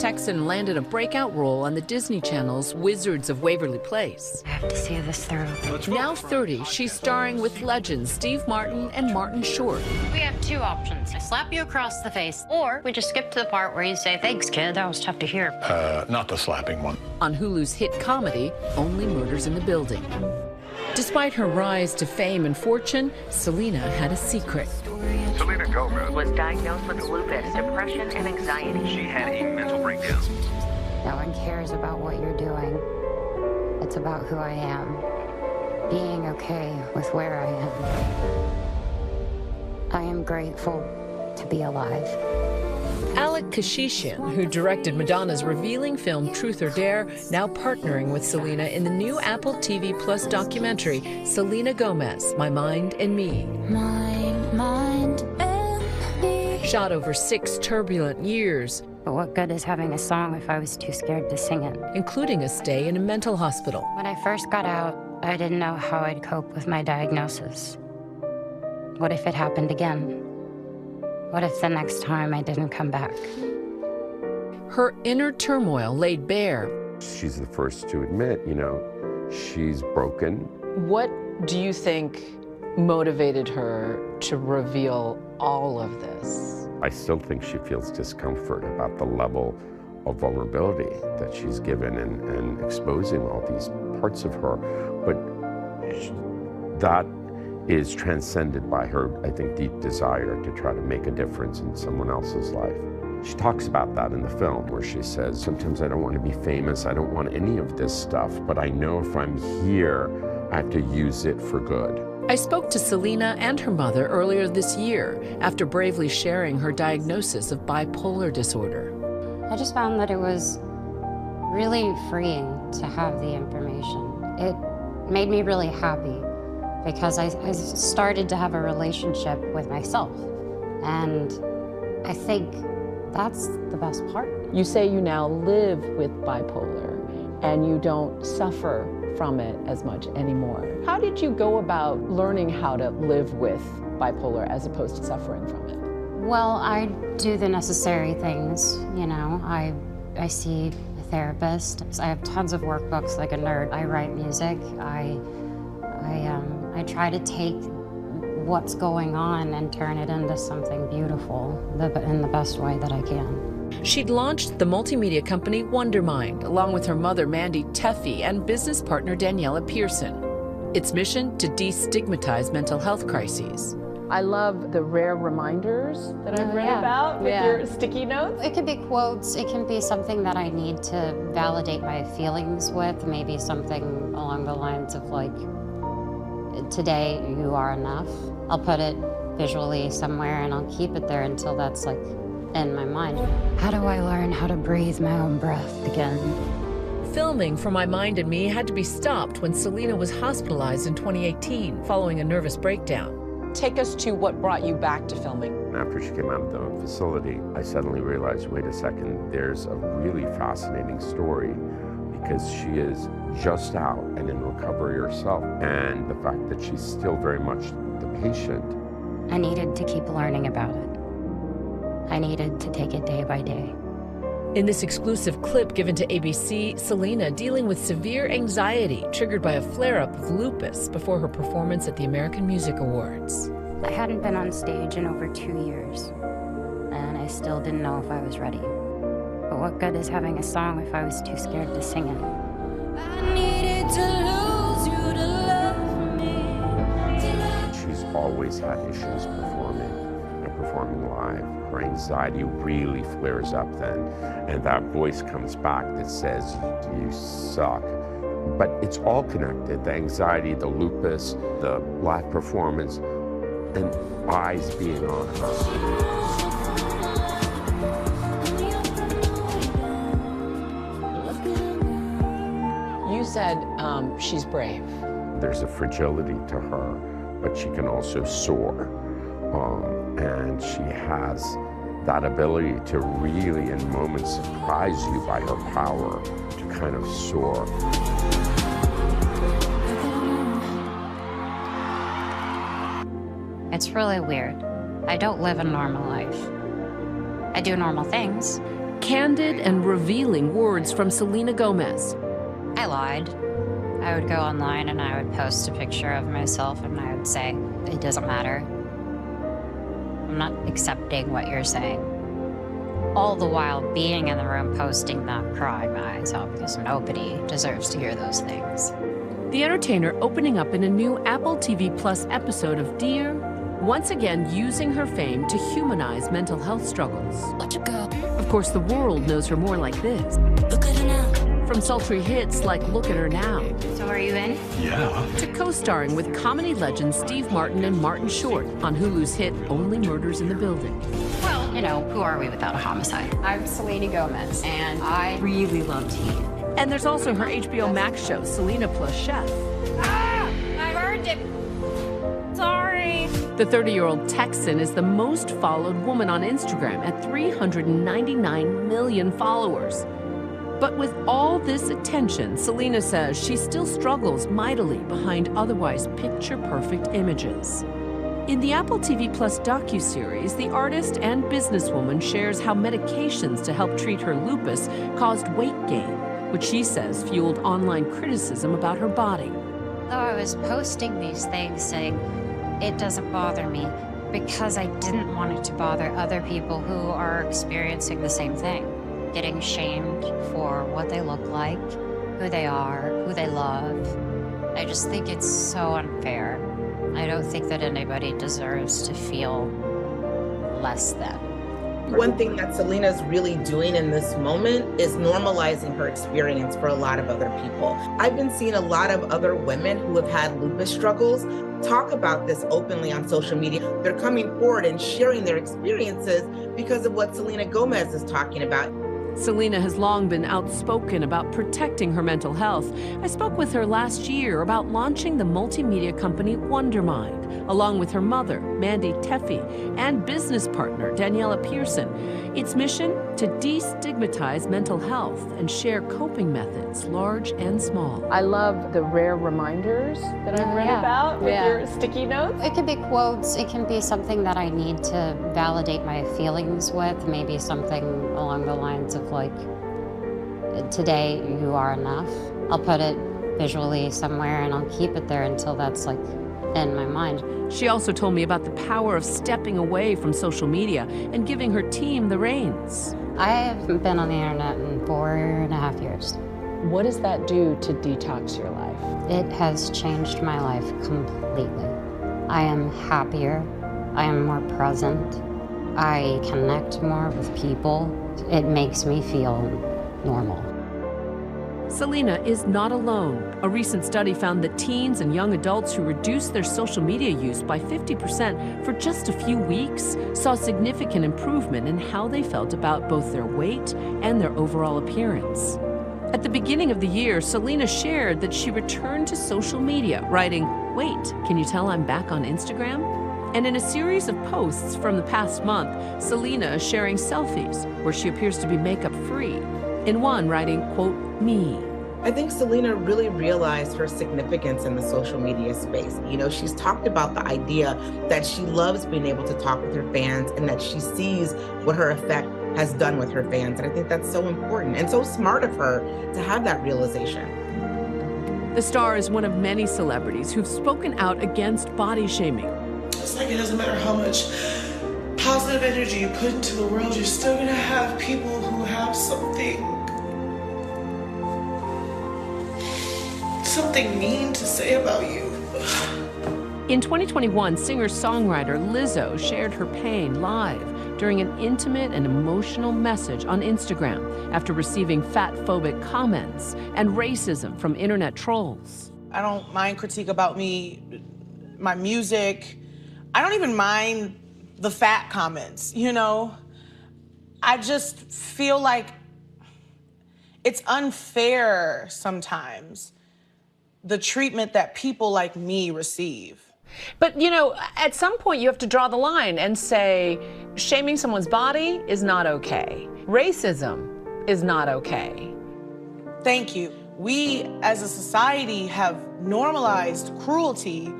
Texan landed a breakout role on the Disney Channel's Wizards of Waverly Place. I have to see this through. Now 30, she's starring with legends Steve Martin and Martin Short. We have two options. I slap you across the face, or we just skip to the part where you say, thanks, kid, that was tough to hear. Not the slapping one. On Hulu's hit comedy, Only Murders in the Building. Despite her rise to fame and fortune, Selena had a secret. Selena Gomez was diagnosed with lupus, depression, and anxiety. She had a mental breakdown. No one cares about what you're doing. It's about who I am. Being okay with where I am. I am grateful to be alive. Alec Kashishian, who directed Madonna's revealing film Truth or Dare, now partnering with Selena in the new Apple TV Plus documentary, Selena Gomez, My Mind and Me. My mind and me. Shot over 6 turbulent years. But what good is having a song if I was too scared to sing it? Including a stay in a mental hospital. When I first got out, I didn't know how I'd cope with my diagnosis. What if it happened again? What if the next time I didn't come back? Her inner turmoil laid bare. She's the first to admit, she's broken. What do you think motivated her to reveal all of this? I still think she feels discomfort about the level of vulnerability that she's given and exposing all these parts of her. But that is transcended by her, I think, deep desire to try to make a difference in someone else's life. She talks about that in the film, where she says, sometimes I don't want to be famous, I don't want any of this stuff, but I know if I'm here, I have to use it for good. I spoke to Selena and her mother earlier this year after bravely sharing her diagnosis of bipolar disorder. I just found that it was really freeing to have the information. It made me really happy because I started to have a relationship with myself. And I think that's the best part. You say you now live with bipolar and you don't suffer from it as much anymore. How did you go about learning how to live with bipolar as opposed to suffering from it? Well, I do the necessary things, I see a therapist. I have tons of workbooks like a nerd. I write music. I try to take what's going on and turn it into something beautiful in the best way that I can. She'd launched the multimedia company Wondermind, along with her mother Mandy Teffy and business partner Daniela Pearson. Its mission to destigmatize mental health crises. I love the rare reminders that I've read about with your sticky notes. It could be quotes, it can be something that I need to validate my feelings with, maybe something along the lines of like, today you are enough. I'll put it visually somewhere and I'll keep it there until that's like in my mind. How do I learn how to breathe my own breath again? Filming for My Mind and Me had to be stopped when Selena was hospitalized in 2018 following a nervous breakdown. Take us to what brought you back to filming. After she came out of the facility, I suddenly realized, wait a second, there's a really fascinating story because she is just out and in recovery herself. And the fact that she's still very much the patient. I needed to keep learning about it. I needed to take it day by day. In this exclusive clip given to ABC, Selena dealing with severe anxiety triggered by a flare-up of lupus before her performance at the American Music Awards. I hadn't been on stage in over 2 years, and I still didn't know if I was ready. But what good is having a song if I was too scared to sing it? I needed to lose you to love me. She's always had issues performing live. Her anxiety really flares up then, and that voice comes back that says, you suck. But it's all connected, the anxiety, the lupus, the live performance, and eyes being on her. You said she's brave. There's a fragility to her, but she can also soar. And she has that ability to really, in moments, surprise you by her power to kind of soar. It's really weird. I don't live a normal life. I do normal things, Candid and revealing words from Selena Gomez. I lied. I would go online and I would post a picture of myself and I would say, it doesn't matter. I'm not accepting what you're saying. All the while being in the room posting that, crying my eyes out because nobody deserves to hear those things. The entertainer opening up in a new Apple TV Plus episode of Dear, once again using her fame to humanize mental health struggles. Of course, the world knows her more like this. Look at her now. From sultry hits like Look at Her Now, So are you in? Yeah. to co-starring with comedy legends Steve Martin and Martin Short on Hulu's hit Only Murders in the Building. Well, you know, who are we without a homicide? I'm Selena Gomez, and I Really loved Heat. And there's also her HBO Max show, Selena Plus Chef. I heard it. Sorry. The 30-year-old Texan is the most followed woman on Instagram at 399 million followers. But with all this attention, Selena says she still struggles mightily behind otherwise picture-perfect images. In the Apple TV Plus docuseries, the artist and businesswoman shares how medications to help treat her lupus caused weight gain, which she says fueled online criticism about her body. Though I was posting these things saying, it doesn't bother me, because I didn't want it to bother other people who are experiencing the same thing. Getting shamed for what they look like, who they are, who they love. I just think it's so unfair. I don't think that anybody deserves to feel less than. One thing that Selena's really doing in this moment is normalizing her experience for a lot of other people. I've been seeing a lot of other women who have had lupus struggles talk about this openly on social media. They're coming forward and sharing their experiences because of what Selena Gomez is talking about. Selena has long been outspoken about protecting her mental health. I spoke with her last year about launching the multimedia company Wondermind, along with her mother, Mandy Teffy, and business partner, Daniela Pearson. Its mission? To destigmatize mental health and share coping methods, large and small. I love the rare reminders that I've read about with your sticky notes. It can be quotes, it can be something that I need to validate my feelings with, maybe something along the lines of like, today you are enough. I'll put it visually somewhere and I'll keep it there until that's like in my mind. She also told me about the power of stepping away from social media and giving her team the reins. I haven't been on the internet in 4.5 years. What does that do to detox your life? It has changed my life completely. I am happier, I am more present, I connect more with people. It makes me feel normal. Selena is not alone. A recent study found that teens and young adults who reduced their social media use by 50% for just a few weeks saw significant improvement in how they felt about both their weight and their overall appearance. At the beginning of the year, Selena shared that she returned to social media, writing, "Wait, can you tell I'm back on Instagram?" And in a series of posts from the past month, Selena is sharing selfies where she appears to be makeup-free. In one, writing, quote, "Me." I think Selena really realized her significance in the social media space. You know, she's talked about the idea that she loves being able to talk with her fans and that she sees what her effect has done with her fans. And I think that's so important and so smart of her to have that realization. The star is one of many celebrities who've spoken out against body shaming. It's like it doesn't matter how much positive energy you put into the world, you're still gonna have people who have something mean to say about you. In 2021, singer-songwriter Lizzo shared her pain live during an intimate and emotional message on Instagram after receiving fat-phobic comments and racism from internet trolls. I don't mind critique about me, my music. I don't even mind the fat comments, you know? I just feel like it's unfair sometimes, the treatment that people like me receive. But, you know, at some point you have to draw the line and say, shaming someone's body is not okay. Racism is not okay. Thank you. We, as a society, have normalized cruelty,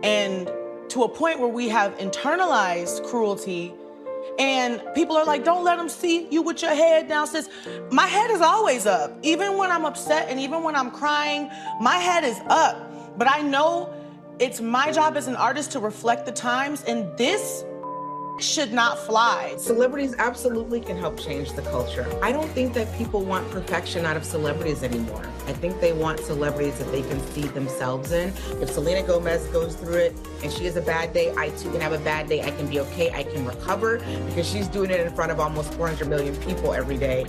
and to a point where we have internalized cruelty, And people are like, don't let them see you with your head down, sis. My head is always up. Even when I'm upset and even when I'm crying, my head is up. But I know it's my job as an artist to reflect the times, and this should not fly. Celebrities absolutely can help change the culture. I don't think that people want perfection out of celebrities anymore. I think they want celebrities that they can see themselves in. If Selena Gomez goes through it and she has a bad day, I too can have a bad day. I can be okay, I can recover, because she's doing it in front of almost 400 million people every day.